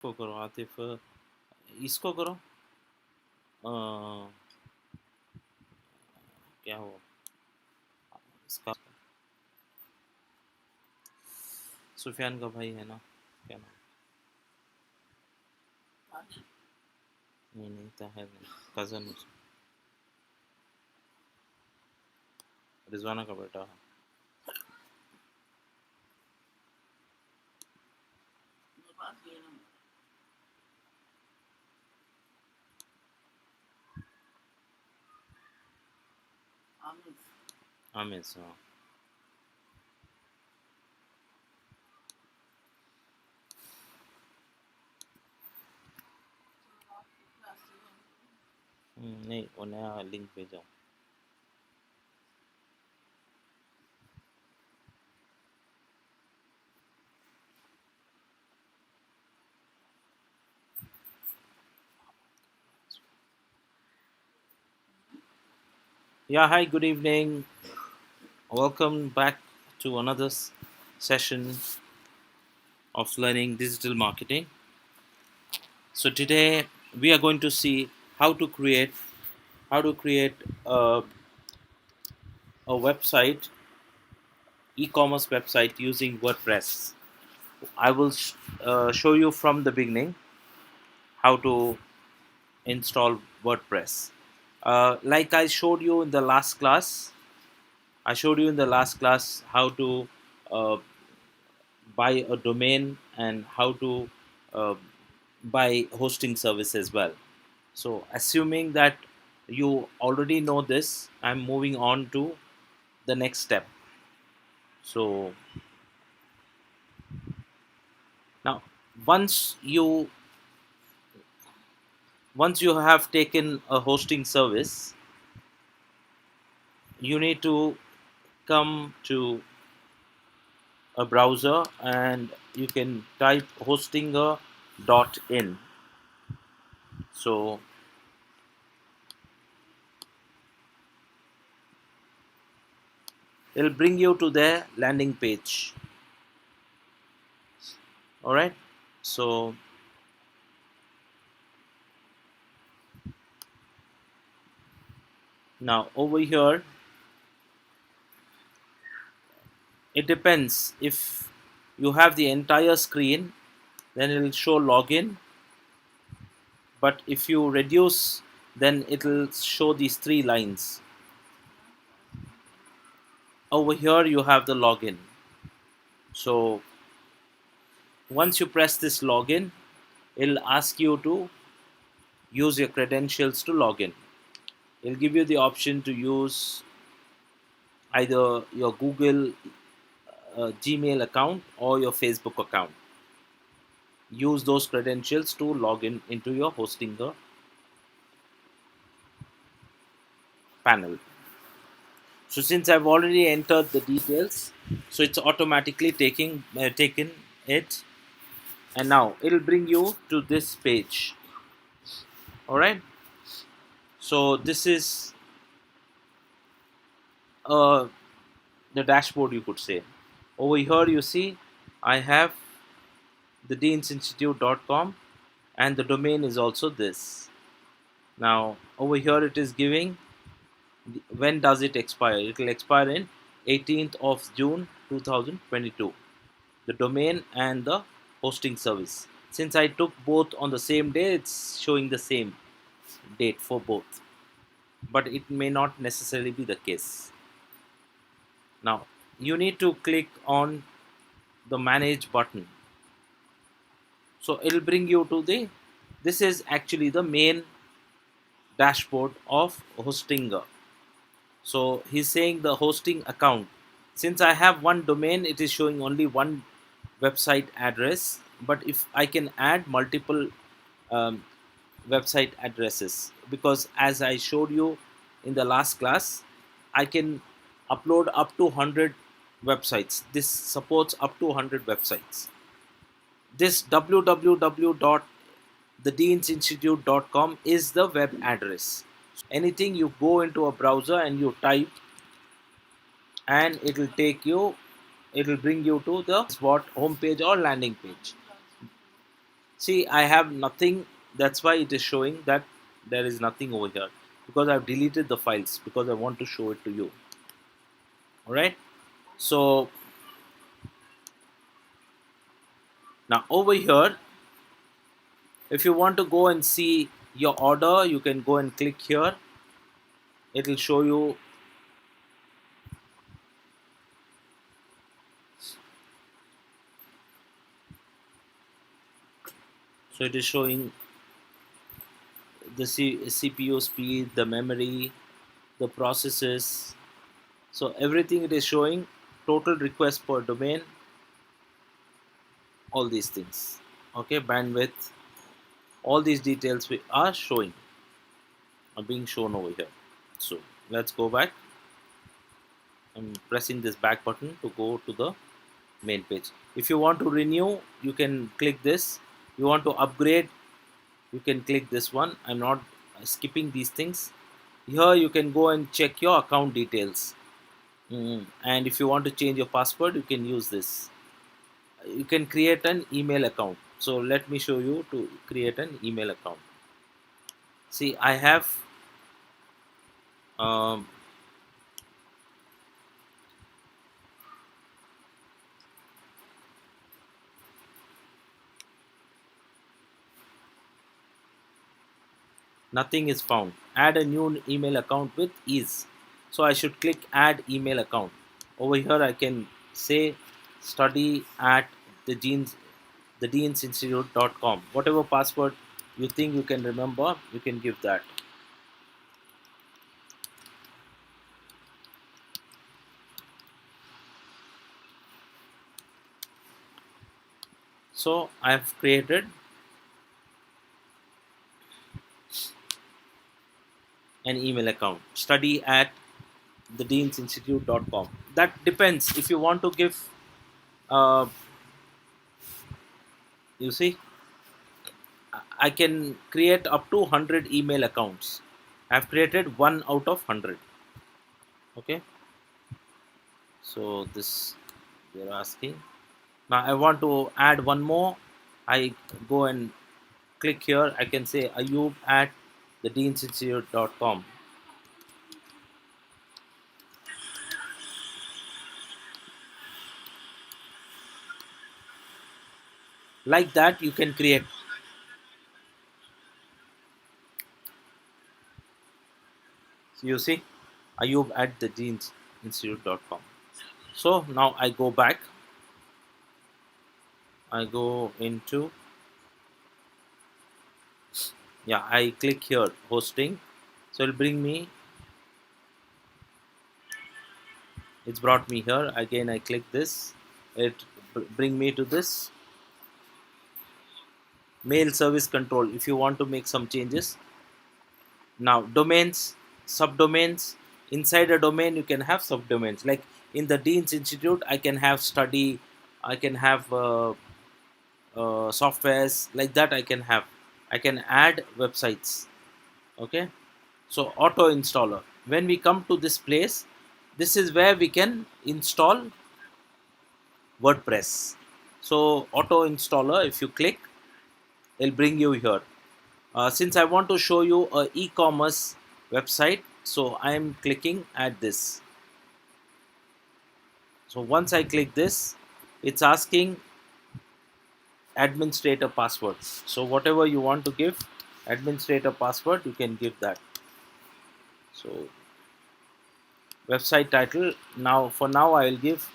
इसको करो आतिफ, इसको करो। क्या हो इसका? सुफियान का भाई है ना, क्या नाम? नहीं तो है नहीं, कजन रिजवाना का बेटा है। आमिर, हाँ। नहीं, वो नया लिंक भेजा। Yeah, hi, good evening. Welcome back to another session of learning digital marketing. So today we are going to see how to create a, a website, e-commerce website using WordPress. I will show you from the beginning how to install WordPress. Like I showed you in the last class how to uh, buy a domain and how to uh, buy hosting service as well. So, assuming that you already know this, I'm moving on to the next step. So, now once you once you have taken a hosting service, you need to come to a browser and you can type hostinger.in. So it'll bring you to their landing page. All right. So now over here, it depends. If you have the entire screen, then it'll show login. But if you reduce, then it'll show these three lines. Over here, you have the login. So once you press this login, it'll ask you to use your credentials to log in. It'll give you the option to use either your Google Gmail account or your Facebook account. Use those credentials to log in into your Hostinger panel. So since I've already entered the details, so it's automatically taken it, and now it'll bring you to this page. All right. So this is uh, the dashboard, you could say. Over here, you see, I have the deansinstitute.com, and the domain is also this. Now over here it is giving when does it expire. It will expire in 18th of June 2022, the domain and the hosting service. Since I took both on the same day, it's showing the same date for both, but it may not necessarily be the case. Now you need to click on the manage button, so it'll bring you to the this is actually the main dashboard of Hostinger. So he's saying the hosting account. Since I have one domain, it is showing only one website address. But if I can add multiple um, website addresses, because as I showed you in the last class, I can upload up to 100 websites. This supports up to 100 websites. This www.thedeansinstitute.com is the web address. Anything you go into a browser and you type, and it'll bring you to the what homepage or landing page. See, I have nothing. That's why it is showing that there is nothing over here, because I've deleted the files because I want to show it to you. All right. So now over here, if you want to go and see your order, you can go and click here. It will show you. So it is showing the CPU speed, the memory, the processes. So everything it is showing, total request per domain, all these things. Okay, bandwidth, all these details we are showing, are being shown over here. So let's go back. I'm pressing this back button to go to the main page. If you want to renew, you can click this. You want to upgrade, you can click this one. I'm not skipping these things. Here you can go and check your account details. And if you want to change your password, you can use this. You can create an email account. So let me show you to create an email account. See, I have um, nothing is found. Add a new email account with ease. So I should click add email account. Over here I can say study at the genes the deansinstitute.com. Whatever password you think you can remember, you can give that. So I have created an email account. Study at the deansinstitute.com. That depends. If you want to give, uh, you see, I can create up to 100 email accounts. I've created one out of 100. Okay. So this they're asking. Now I want to add one more. I go and click here. I can say Ayub at the deansinstitute.com. Like that, you can create. So you see, Ayub at the deansinstitute.com. So now I go back. I go into, yeah, I click here hosting. So it'll bring me, it's brought me here. Again, I click this. It bring me to this mail service control. If you want to make some changes, now domains, subdomains. Inside a domain, you can have subdomains. Like in the Dean's Institute, I can have study, I can have softwares like that. I can add websites. Okay, so auto installer. When we come to this place, this is where we can install WordPress. So auto installer, if you click, it'll bring you here. Since I want to show you a e-commerce website, so I am clicking at this. So once I click this, it's asking administrator password. So whatever you want to give administrator password, you can give that. So website title, now for now I will give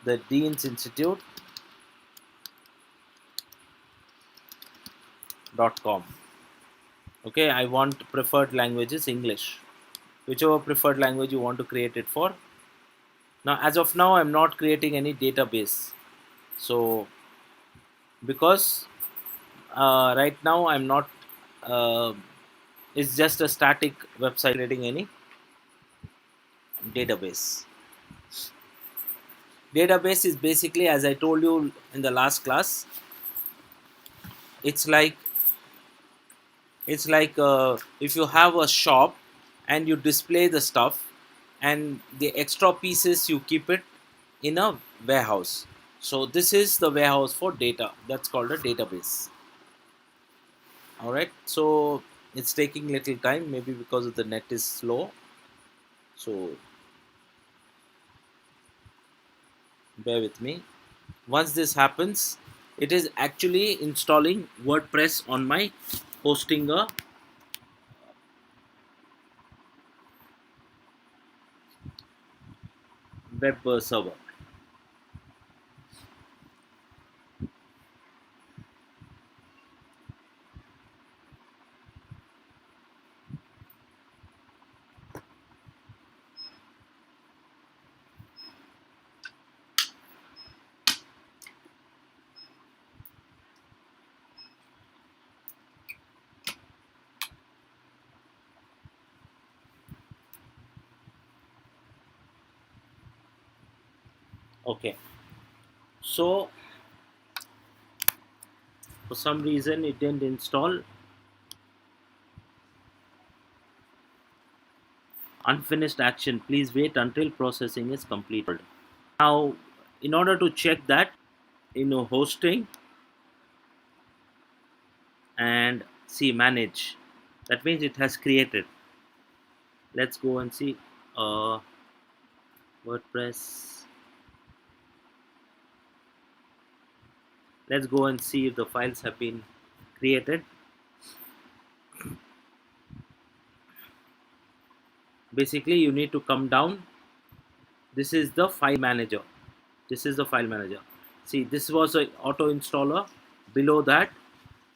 the deansinstitute.com. Okay, I want preferred language is English. Whichever preferred language you want to create it for. Now as of now I'm not creating any database. So because right now I'm not uh, it's just a static website creating any database. Database is basically, as I told you in the last class, it's like if you have a shop and you display the stuff and the extra pieces you keep it in a warehouse. So this is the warehouse for data. That's called a database. All right, so it's taking little time, maybe because of the net is slow. So bear with me. Once this happens, it is actually installing WordPress on my hosting a web server. Okay, so for some reason it didn't install. Unfinished action, please wait until processing is completed. Now, in order to check that, hosting and see manage, that means it has created. Let's go and see uh, WordPress. Let's go and see if the files have been created. Basically, you need to come down. This is the file manager. This is the file manager. See, this was a auto installer. Below that,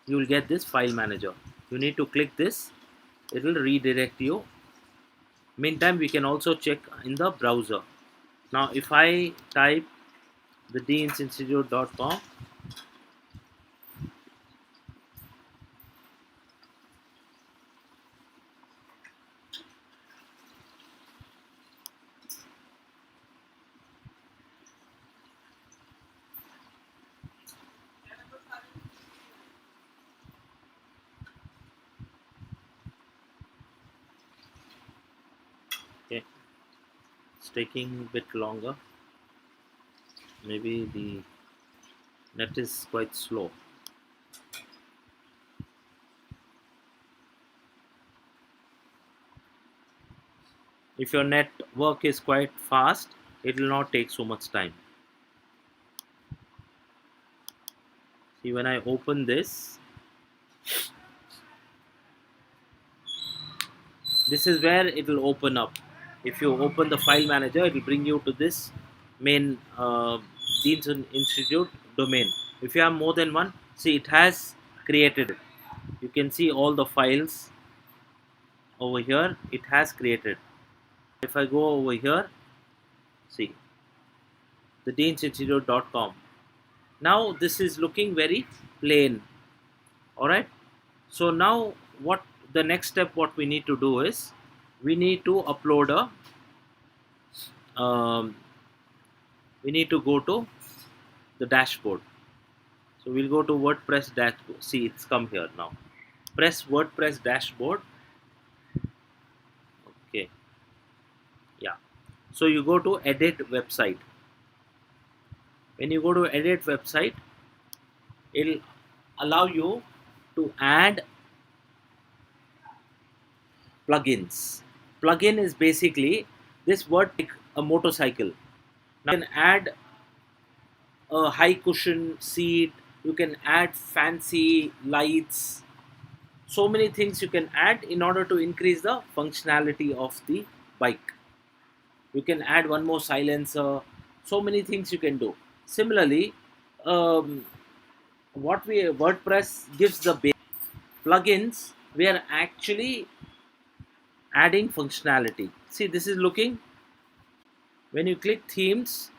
you will get this file manager. You need to click this. It will redirect you. Meantime, we can also check in the browser. Now, if I type the deansinstitute.com, okay, it's taking a bit longer. Maybe the net is quite slow. If your network is quite fast, it will not take so much time. See, when I open this, this is where it will open up. If you open the file manager, it will bring you to this main Dean's Institute domain. If you have more than one, see, it has created it. You can see all the files over here. It has created. If I go over here, see, the deansinstitute.com. Now this is looking very plain. All right. So now what the next step? What we need to do is we need to upload a. We need to go to the dashboard. So we'll go to WordPress dashboard. See, it's come here now. Press WordPress dashboard. Okay. Yeah. So you go to edit website. When you go to edit website, it'll allow you to add plugins. Plugin is basically this word like a motorcycle. Now you can add a high cushion seat. You can add fancy lights. So many things you can add in order to increase the functionality of the bike. You can add one more silencer. So many things you can do. Similarly, um, what we WordPress gives the base plugins, we are actually adding functionality. See, this is looking, when you click themes,